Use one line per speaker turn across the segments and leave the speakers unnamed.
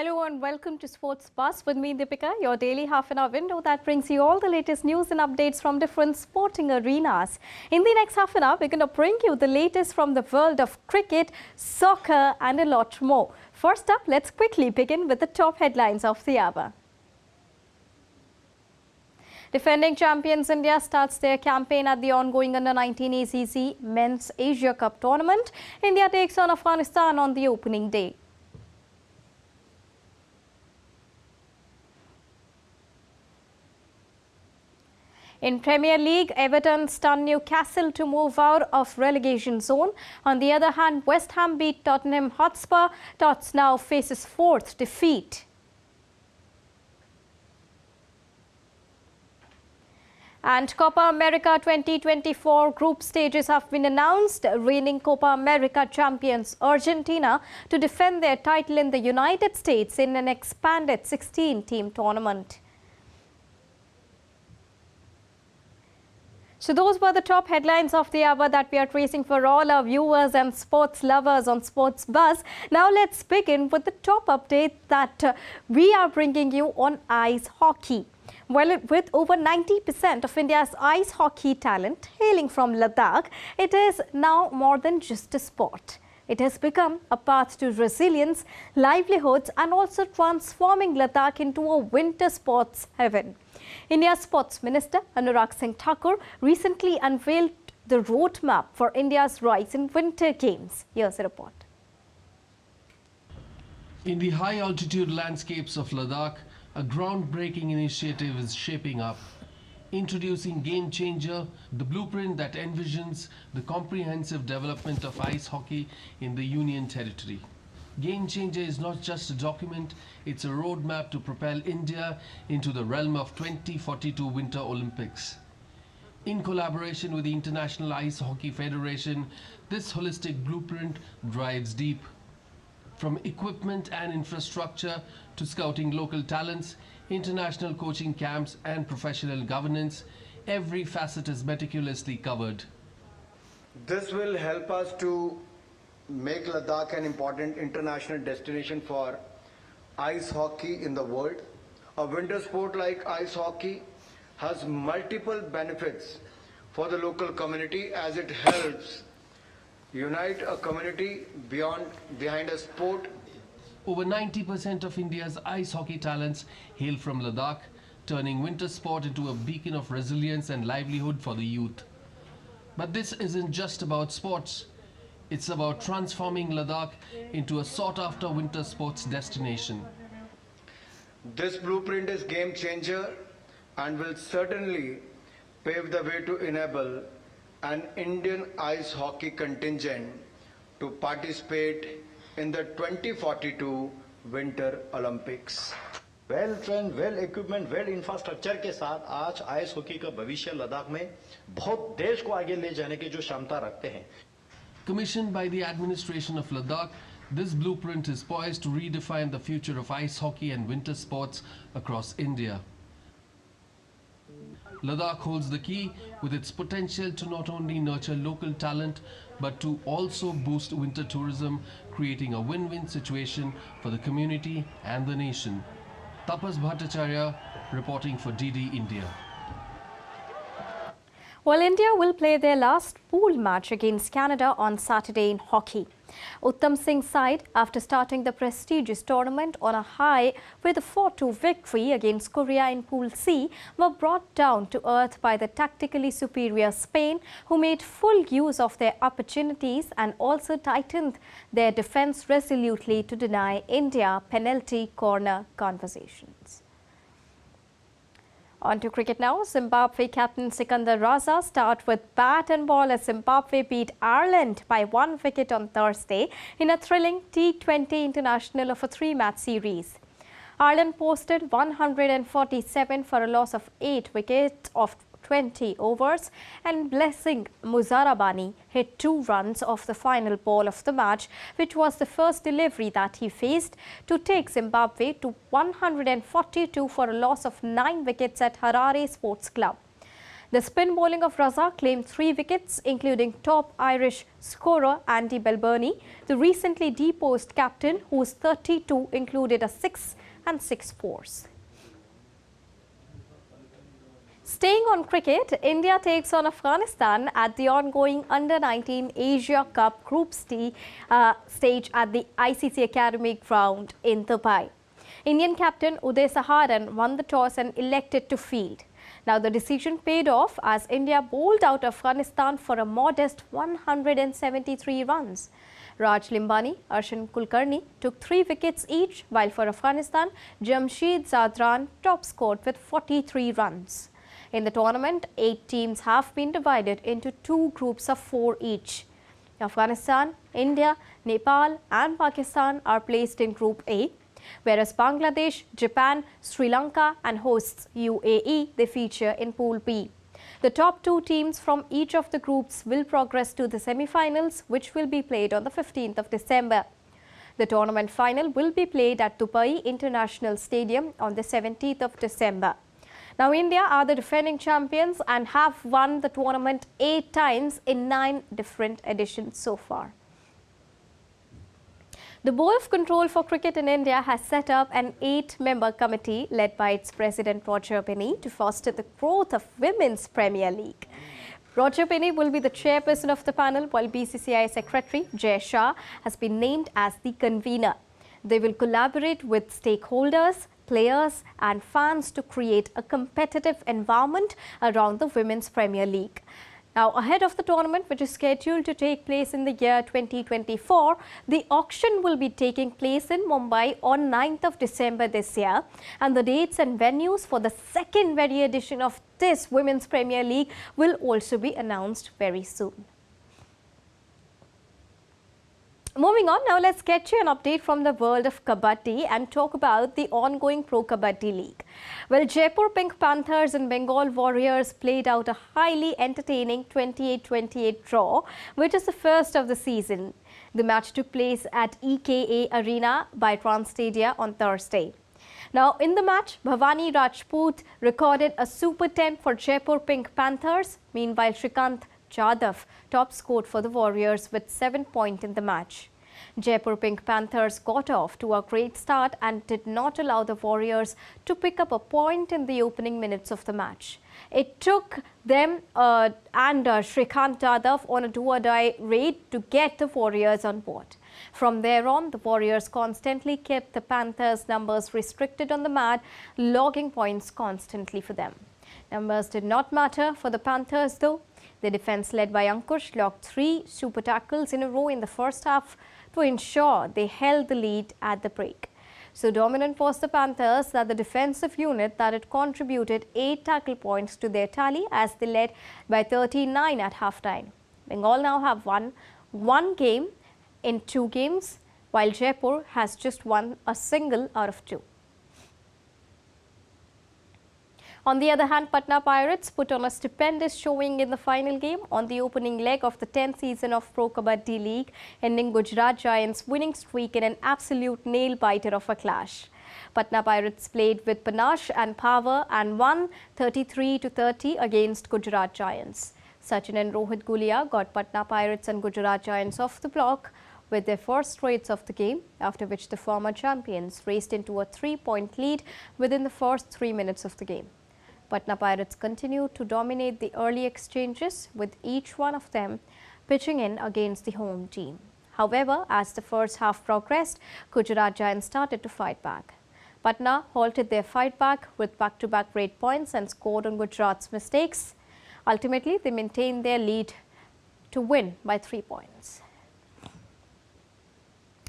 Hello and welcome to Sports Buzz with me, Deepika, your daily half-an-hour window that brings you all the latest news and updates from different sporting arenas. In the next half an hour, we're going to bring you the latest from the world of cricket, soccer and a lot more. First up, let's quickly begin with the top headlines of the hour. Defending champions India starts their campaign at the ongoing Under-19 ACC Men's Asia Cup tournament. India takes on Afghanistan on the opening day. In Premier League, Everton stunned Newcastle to move out of relegation zone. On the other hand, West Ham beat Tottenham Hotspur. Tots now faces fourth defeat. And Copa America 2024 group stages have been announced. Reigning Copa America champions Argentina to defend their title in the United States in an expanded 16-team tournament. So those were the top headlines of the hour that we are tracing for all our viewers and sports lovers on Sports Buzz. Now let's begin with the top update that we are bringing you on ice hockey. Well, with over 90% of India's ice hockey talent hailing from Ladakh, it is now more than just a sport. It has become a path to resilience, livelihoods and also transforming Ladakh into a winter sports heaven. India's Sports Minister Anurag Singh Thakur recently unveiled the roadmap for India's rise in winter games. Here's a report.
In the high-altitude landscapes of Ladakh, a groundbreaking initiative is shaping up. Introducing Game Changer, the blueprint that envisions the comprehensive development of ice hockey in the Union Territory. Game Changer is not just a document, it's a roadmap to propel India into the realm of 2042 Winter Olympics. In collaboration with the International Ice Hockey Federation, this holistic blueprint drives deep. From equipment and infrastructure to scouting local talents, international coaching camps and professional governance, every facet is meticulously covered.
This will help us to make Ladakh an important international destination for ice hockey in the world. A winter sport like ice hockey has multiple benefits for the local community as it helps unite a community behind a sport.
Over 90% of India's ice hockey talents hail from Ladakh, turning winter sport into a beacon of resilience and livelihood for the youth. But this isn't just about sports. It's about transforming Ladakh into a sought-after winter sports destination.
This blueprint is game changer and will certainly pave the way to enable an Indian ice hockey contingent to participate in the 2042 Winter Olympics.
Well train, well equipment, well infrastructure के साथ आज ice hockey का भविष्य लद्दाख में बहुत देश को आगे ले जाने की जो क्षमता रखते हैं.
Commissioned by the administration of Ladakh, this blueprint is poised to redefine the future of ice hockey and winter sports across India. Ladakh holds the key with its potential to not only nurture local talent but to also boost winter tourism, creating a win-win situation for the community and the nation. Tapas Bhattacharya reporting for DD India.
Well, India will play their last pool match against Canada on Saturday in hockey. Uttam Singh's side, after starting the prestigious tournament on a high with a 4-2 victory against Korea in Pool C, were brought down to earth by the tactically superior Spain, who made full use of their opportunities and also tightened their defence resolutely to deny India penalty corner conversations. On to cricket now. Zimbabwe captain Sikandar Raza start with bat and ball as Zimbabwe beat Ireland by 1 wicket on Thursday in a thrilling T20 international of a 3-match series. Ireland posted 147 for a loss of 8 wickets of 20 overs, and Blessing Muzarabani hit 2 runs off the final ball of the match, which was the first delivery that he faced, to take Zimbabwe to 142 for a loss of 9 wickets at Harare Sports Club. The spin bowling of Razak claimed 3 wickets, including top Irish scorer Andy Belburney, the recently deposed captain, whose 32 included a 6 and 6 fours. Staying on cricket, India takes on Afghanistan at the ongoing Under-19 Asia Cup Group stage at the ICC Academy ground in Dubai. Indian captain Uday Saharan won the toss and elected to field. Now the decision paid off as India bowled out Afghanistan for a modest 173 runs. Raj Limbani, Arshan Kulkarni took 3 wickets each, while for Afghanistan, Jamshid Zadran top scored with 43 runs. In the tournament, 8 teams have been divided into 2 groups of 4 each. Afghanistan, India, Nepal and Pakistan are placed in Group A, whereas Bangladesh, Japan, Sri Lanka and hosts UAE, they feature in Pool B. The top 2 teams from each of the groups will progress to the semi-finals, which will be played on the 15th of December. The tournament final will be played at Dubai International Stadium on the 17th of December. Now, India are the defending champions and have won the tournament 8 times in 9 different editions so far. The Board of Control for Cricket in India has set up an 8-member committee led by its president Roger Binney to foster the growth of Women's Premier League. Roger Binney will be the chairperson of the panel, while BCCI Secretary Jay Shah has been named as the convener. They will collaborate with stakeholders, players and fans to create a competitive environment around the Women's Premier League. Now, ahead of the tournament, which is scheduled to take place in the year 2024, the auction will be taking place in Mumbai on 9th of December this year, and the dates and venues for the second edition of this Women's Premier League will also be announced very soon. Moving on, now let's get you an update from the world of Kabaddi and talk about the ongoing Pro Kabaddi League. Well, Jaipur Pink Panthers and Bengal Warriors played out a highly entertaining 28-28 draw, which is the first of the season. The match took place at EKA Arena by Transstadia on Thursday. Now, in the match, Bhavani Rajput recorded a Super 10 for Jaipur Pink Panthers. Meanwhile, Shrikant Jadhav top scored for the Warriors with 7 points in the match. Jaipur Pink Panthers got off to a great start and did not allow the Warriors to pick up a point in the opening minutes of the match. It took them and Shrikant Jadhav on a do-or-die raid to get the Warriors on board. From there on, the Warriors constantly kept the Panthers' numbers restricted on the mat, logging points constantly for them. Numbers did not matter for the Panthers though. The defense led by Ankush logged 3 super tackles in a row in the first half to ensure they held the lead at the break. So dominant was the Panthers that the defensive unit that it contributed 8 tackle points to their tally as they led by 39 at halftime. Bengal now have won 1 game in 2 games, while Jaipur has just won a single out of 2. On the other hand, Patna Pirates put on a stupendous showing in the final game on the opening leg of the 10th season of Pro Kabaddi League, ending Gujarat Giants' winning streak in an absolute nail-biter of a clash. Patna Pirates played with panache and power and won 33-30 against Gujarat Giants. Sachin and Rohit Gulia got Patna Pirates and Gujarat Giants off the block with their first straights of the game, after which the former champions raced into a 3-point lead within the first 3 minutes of the game. Patna Pirates continued to dominate the early exchanges, with each one of them pitching in against the home team. However, as the first half progressed, Gujarat Giants started to fight back. Patna halted their fight back with back-to-back great points and scored on Gujarat's mistakes. Ultimately, they maintained their lead to win by 3 points.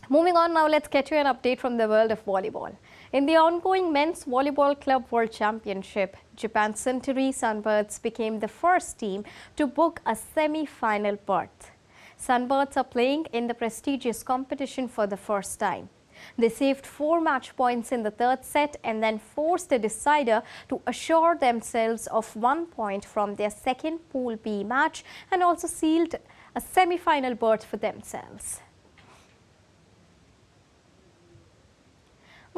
Moving on, now let's get you an update from the world of volleyball. In the ongoing Men's Volleyball Club World Championship, Japan's Century Sunbirds became the first team to book a semi-final berth. Sunbirds are playing in the prestigious competition for the first time. They saved 4 match points in the 3rd set and then forced a decider to assure themselves of 1 point from their second Pool B match and also sealed a semi-final berth for themselves.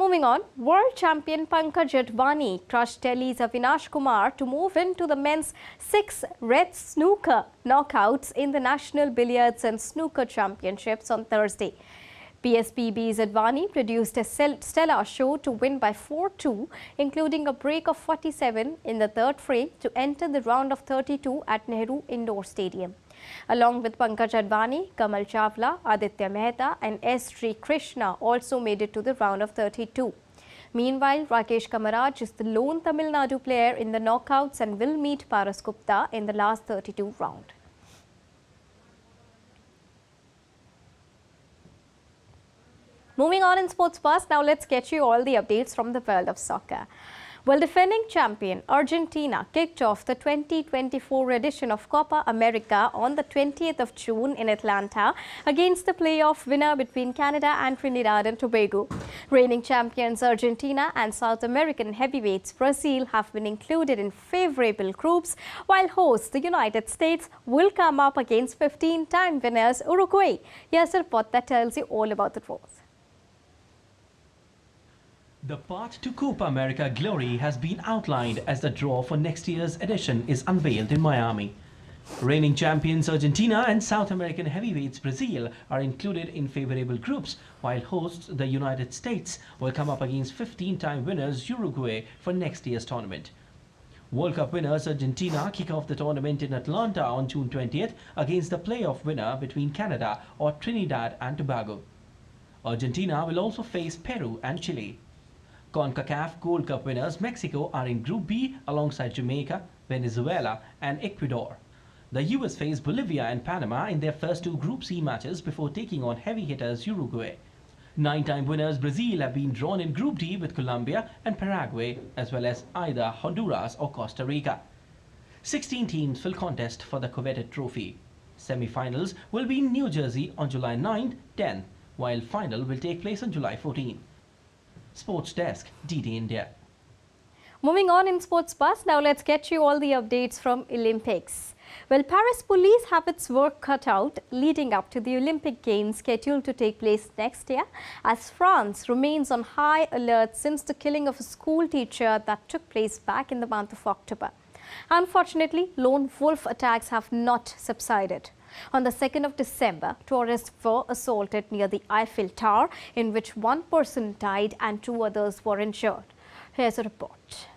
Moving on, world champion Pankaj Advani crushed Delhi's Avinash Kumar to move into the men's 6 red snooker knockouts in the National Billiards and Snooker Championships on Thursday. PSPB's Advani produced a stellar show to win by 4-2, including a break of 47 in the third frame to enter the round of 32 at Nehru Indoor Stadium. Along with Pankaj Advani, Kamal Chawla, Aditya Mehta and S. Sri Krishna also made it to the round of 32. Meanwhile, Rakesh Kamaraj is the lone Tamil Nadu player in the knockouts and will meet Paras Gupta in the last 32 round. Moving on in Sports Buzz, now let's get you all the updates from the world of soccer. Well, defending champion Argentina kicked off the 2024 edition of Copa America on the 20th of June in Atlanta against the playoff winner between Canada and Trinidad and Tobago. Reigning champions Argentina and South American heavyweights Brazil have been included in favorable groups, while hosts the United States will come up against 15-time winners Uruguay. Here's a report that tells you all about the draws.
The path to Copa America glory has been outlined as the draw for next year's edition is unveiled in Miami. Reigning champions Argentina and South American heavyweights Brazil are included in favorable groups, while hosts the United States will come up against 15-time winners Uruguay for next year's tournament. World Cup winners Argentina kick off the tournament in Atlanta on June 20th against the playoff winner between Canada or Trinidad and Tobago. Argentina will also face Peru and Chile. CONCACAF Gold Cup winners Mexico are in Group B alongside Jamaica, Venezuela and Ecuador. The US face Bolivia and Panama in their first 2 Group C matches before taking on heavy hitters Uruguay. 9-time winners Brazil have been drawn in Group D with Colombia and Paraguay, as well as either Honduras or Costa Rica. 16 teams will contest for the coveted trophy. Semi-finals will be in New Jersey on July 9th, 10th, while final will take place on July 14th. Sports Desk, DD India.
Moving on in Sports Buzz, now let's get you all the updates from Olympics. Well, Paris police have its work cut out leading up to the Olympic Games scheduled to take place next year, as France remains on high alert since the killing of a school teacher that took place back in the month of October. Unfortunately, lone wolf attacks have not subsided. On the 2nd of December, tourists were assaulted near the Eiffel Tower, in which 1 person died and 2 others were injured. Here's a report.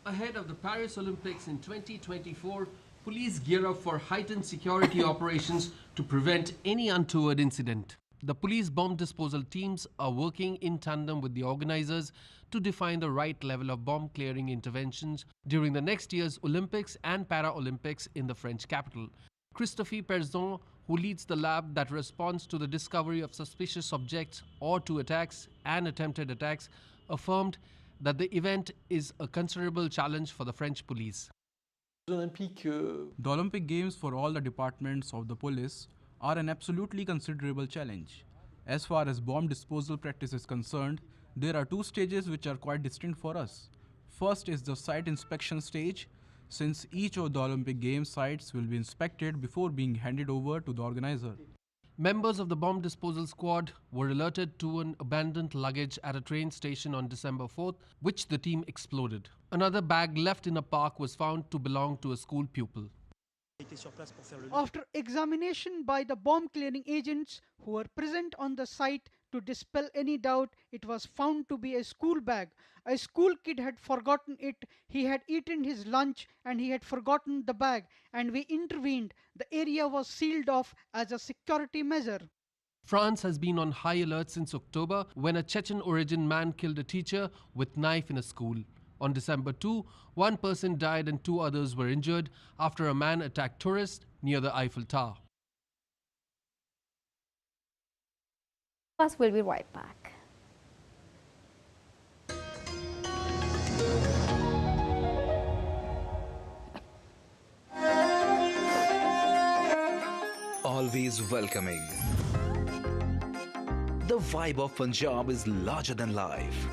Ahead of the Paris Olympics in 2024, police gear up for heightened security operations to prevent any untoward incident. The police bomb disposal teams are working in tandem with the organizers to define the right level of bomb clearing interventions during the next year's Olympics and Paralympics in the French capital. Christophe Perzon, who leads the lab that responds to the discovery of suspicious objects or to attacks and attempted attacks, affirmed that the event is a considerable challenge for the French police.
The Olympic Games for all the departments of the police are an absolutely considerable challenge. As far as bomb disposal practice is concerned, there are 2 stages which are quite distinct for us. First is the site inspection stage, since each of the Olympic Games sites will be inspected before being handed over to the organizer.
Members of the bomb disposal squad were alerted to an abandoned luggage at a train station on December 4th, which the team exploded. Another bag left in a park was found to belong to a school pupil.
After examination by the bomb clearing agents who were present on the site to dispel any doubt, it was found to be a school bag. A school kid had forgotten it. He had eaten his lunch and he had forgotten the bag, and we intervened. The area was sealed off as a security measure.
France has been on high alert since October, when a Chechen origin man killed a teacher with knife in a school. On December 2, 1 person died and 2 others were injured after a man attacked tourists near the Eiffel Tower.
We'll be right back.
Always welcoming. The vibe of Punjab is larger than life.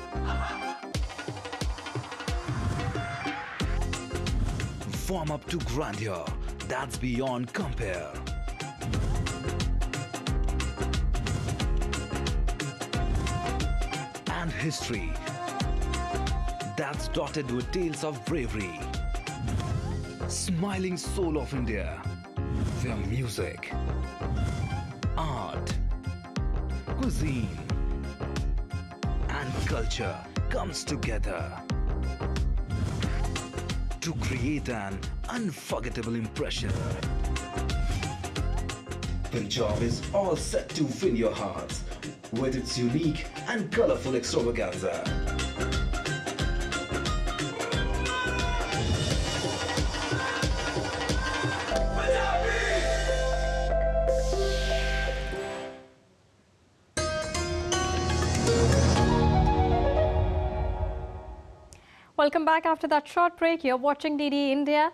Warm up to grandeur that's beyond compare. history that's dotted with tales of bravery. Smiling soul of India, where music, art, cuisine, and culture comes together to create an unforgettable impression. Punjab is all set to win your hearts with its unique and colorful extravaganza.
Welcome back after that short break. You're watching DD India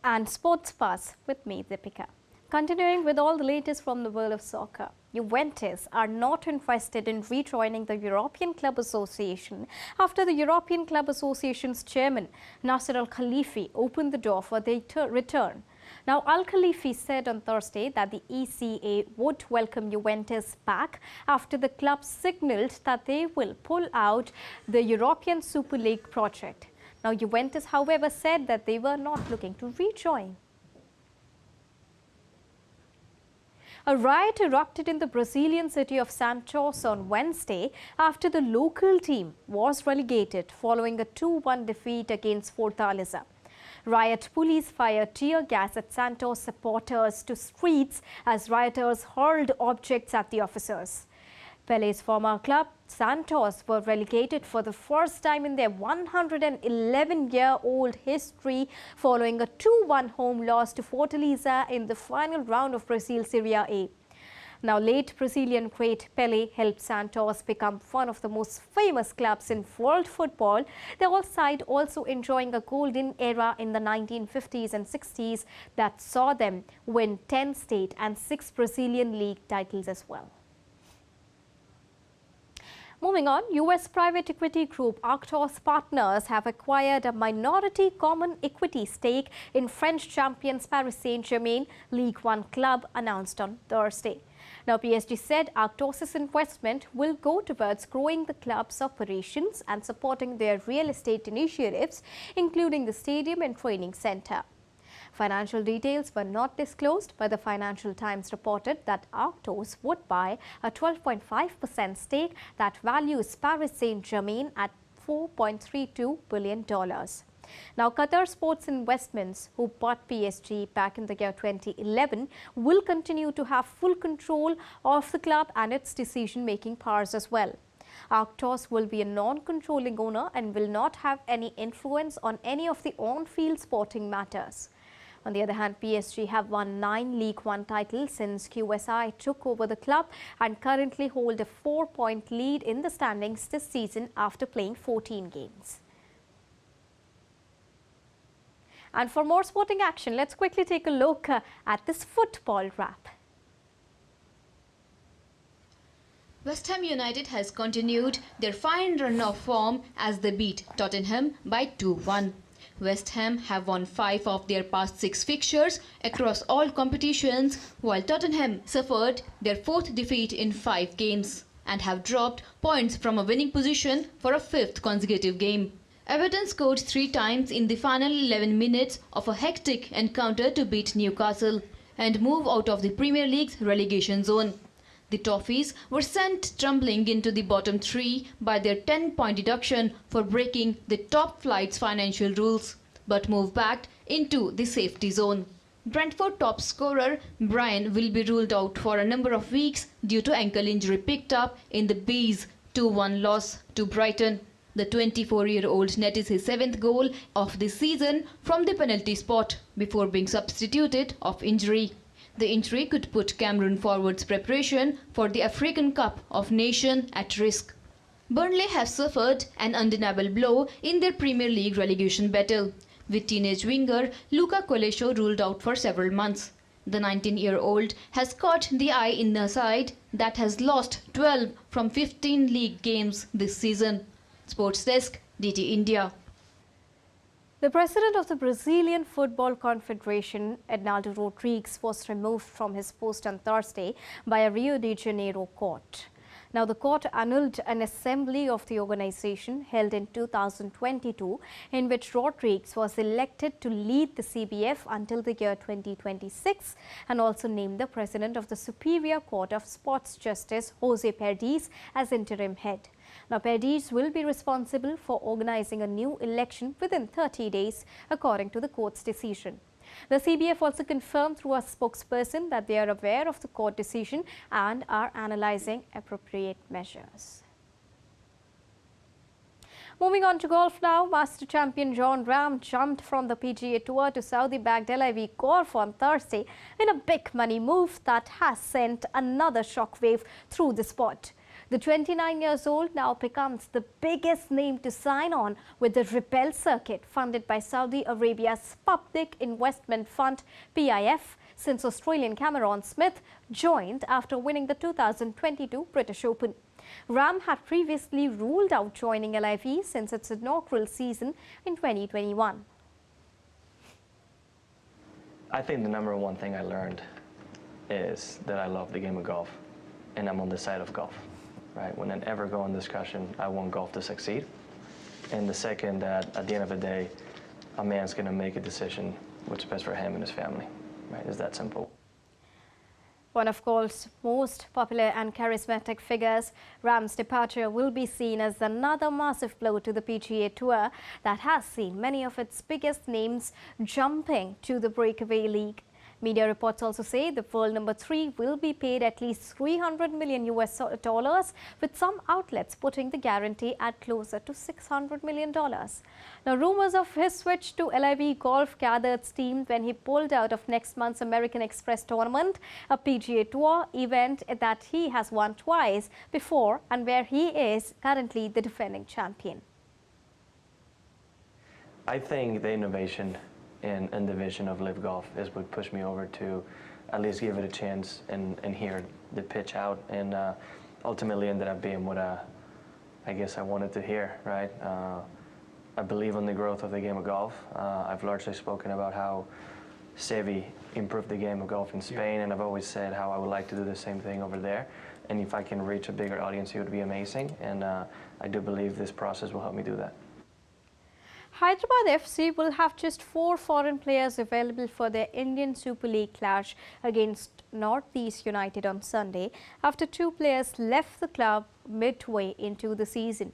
and Sports Buzz with me, Deepika. Continuing with all the latest from the world of soccer, Juventus are not interested in rejoining the European Club Association after the European Club Association's chairman, Nasser Al-Khelaifi, opened the door for their return. Now, Al-Khelaifi said on Thursday that the ECA would welcome Juventus back after the club signalled that they will pull out the European Super League project. Now, Juventus, however, said that they were not looking to rejoin. A riot erupted in the Brazilian city of Santos on Wednesday after the local team was relegated following a 2-1 defeat against Fortaleza. Riot police fired tear gas at Santos supporters to streets as rioters hurled objects at the officers. Pele's former club, Santos, were relegated for the first time in their 111-year-old history following a 2-1 home loss to Fortaleza in the final round of Brazil Serie A. Now, late Brazilian great Pele helped Santos become one of the most famous clubs in world football. The all side also enjoying a golden era in the 1950s and 60s that saw them win 10 state and 6 Brazilian league titles as well. Moving on, US private equity group Arctos Partners have acquired a minority common equity stake in French champions Paris Saint-Germain League One club, announced on Thursday. Now, PSG said Arctos' investment will go towards growing the club's operations and supporting their real estate initiatives, including the stadium and training center. Financial details were not disclosed, but the Financial Times reported that Arctos would buy a 12.5% stake that values Paris Saint-Germain at $4.32 billion. Now, Qatar Sports Investments, who bought PSG back in the year 2011, will continue to have full control of the club and its decision-making powers as well. Arctos will be a non-controlling owner and will not have any influence on any of the on-field sporting matters. On the other hand, PSG have won 9 League One titles since QSI took over the club and currently hold a 4-point lead in the standings this season after playing 14 games. And for more sporting action, let's quickly take a look at this football wrap.
West Ham United has continued their fine run of form as they beat Tottenham by 2-1. West Ham have won 5 of their past 6 fixtures across all competitions, while Tottenham suffered their 4th defeat in 5 games and have dropped points from a winning position for a 5th consecutive game. Everton scored 3 times in the final 11 minutes of a hectic encounter to beat Newcastle and move out of the Premier League's relegation zone. The Toffees were sent tumbling into the bottom 3 by their 10-point deduction for breaking the top flight's financial rules, but moved back into the safety zone. Brentford top scorer Brian will be ruled out for a number of weeks due to ankle injury picked up in the Bees' 2-1 loss to Brighton. The 24-year-old netted his 7th goal of the season from the penalty spot before being substituted off injury. The injury could put Cameroon forwards' preparation for the African Cup of Nations at risk. Burnley have suffered an undeniable blow in their Premier League relegation battle, with teenage winger Luca Colesho ruled out for several months. The 19-year-old has caught the eye in a side that has lost 12 from 15 league games this season. Sports Desk, DT India.
The president of the Brazilian Football Confederation, Ednaldo Rodrigues, was removed from his post on Thursday by a Rio de Janeiro court. Now, the court annulled an assembly of the organization held in 2022 in which Rodriguez was elected to lead the CBF until the year 2026 and also named the president of the Superior Court of Sports Justice, Jose Perdiz, as interim head. Now, Perdiz will be responsible for organizing a new election within 30 days, according to the court's decision. The CBF also confirmed through a spokesperson that they are aware of the court decision and are analyzing appropriate measures. Moving on to golf now, Master Champion Jon Rahm jumped from the PGA Tour to Saudi-backed LIV Golf on Thursday in a big money move that has sent another shockwave through the sport. The 29-year-old now becomes the biggest name to sign on with the Rebel Circuit, funded by Saudi Arabia's Public Investment Fund (PIF), since Australian Cameron Smith joined after winning the 2022 British Open. Rahm had previously ruled out joining LIV since its inaugural season in 2021.
I think the number one thing I learned is that I love the game of golf, and I'm on the side of golf. Right? When I ever go in discussion, I want golf to succeed. And the second, that at the end of the day, a man's going to make a decision what's best for him and his family. Right? It's that simple.
One of golf's most popular and charismatic figures, Rahm's departure will be seen as another massive blow to the PGA Tour that has seen many of its biggest names jumping to the breakaway league. Media reports also say the world number 3 will be paid at least $300 million, with some outlets putting the guarantee at closer to $600 million. Now, rumors of his switch to LIV Golf gathered steam when he pulled out of next month's American Express tournament, a PGA Tour event that he has won twice before and where he is currently the defending champion.
I think the innovation in the vision of Live Golf is what pushed me over to at least give it a chance and hear the pitch out, and ultimately ended up being what I guess I wanted to hear, right? I believe in the growth of the game of golf. I've largely spoken about how Sevi improved the game of golf in Spain, and I've always said how I would like to do the same thing over there. And if I can reach a bigger audience, it would be amazing. And I do believe this process will help me do that.
Hyderabad FC will have just 4 foreign players available for their Indian Super League clash against Northeast United on Sunday after 2 players left the club midway into the season.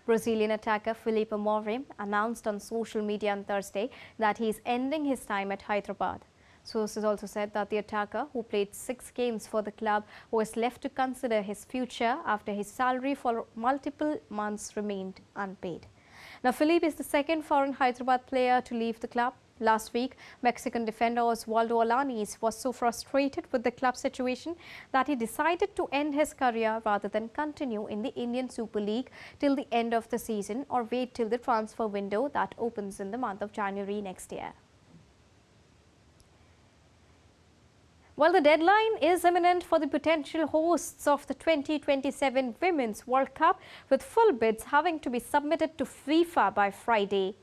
Brazilian attacker Felipe Amorim announced on social media on Thursday that he is ending his time at Hyderabad. Sources also said that the attacker, who played 6 games for the club, was left to consider his future after his salary for multiple months remained unpaid. Now, Felipe is the second foreign Hyderabad player to leave the club. Last week, Mexican defender Osvaldo Alanis was so frustrated with the club situation that he decided to end his career rather than continue in the Indian Super League till the end of the season or wait till the transfer window that opens in the month of January next year. Well, the deadline is imminent for the potential hosts of the 2027 Women's World Cup, with full bids having to be submitted to FIFA by Friday.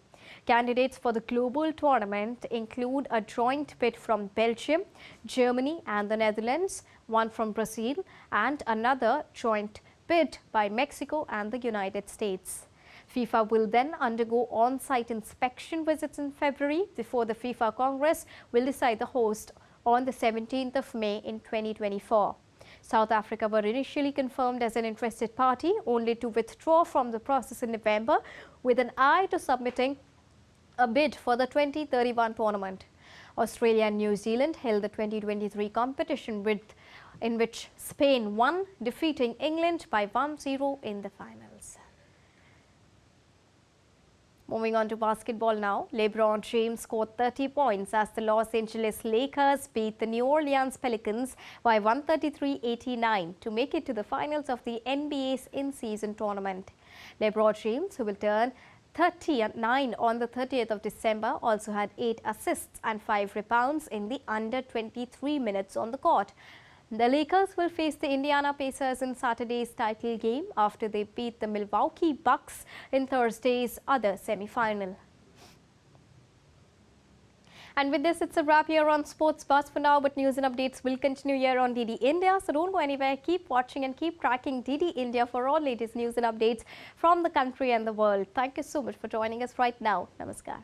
Candidates for the global tournament include a joint bid from Belgium, Germany and the Netherlands, one from Brazil, and another joint bid by Mexico and the United States. FIFA will then undergo on-site inspection visits in February before the FIFA Congress will decide the host on the 17th of May in 2024. South Africa were initially confirmed as an interested party, only to withdraw from the process in November with an eye to submitting a bid for the 2031 tournament. Australia and New Zealand held the 2023 competition in which Spain won, defeating England by 1-0 in the finals. Moving on to basketball now, LeBron James scored 30 points as the Los Angeles Lakers beat the New Orleans Pelicans by 133-89 to make it to the finals of the NBA's in-season tournament. LeBron James, who will turn 39 on the 30th of December, also had 8 assists and 5 rebounds in the under 23 minutes on the court. The Lakers will face the Indiana Pacers in Saturday's title game after they beat the Milwaukee Bucks in Thursday's other semi-final. And with this, it's a wrap here on Sports Buzz for now, but news and updates will continue here on DD India. So don't go anywhere. Keep watching and keep tracking DD India for all latest news and updates from the country and the world. Thank you so much for joining us right now. Namaskar.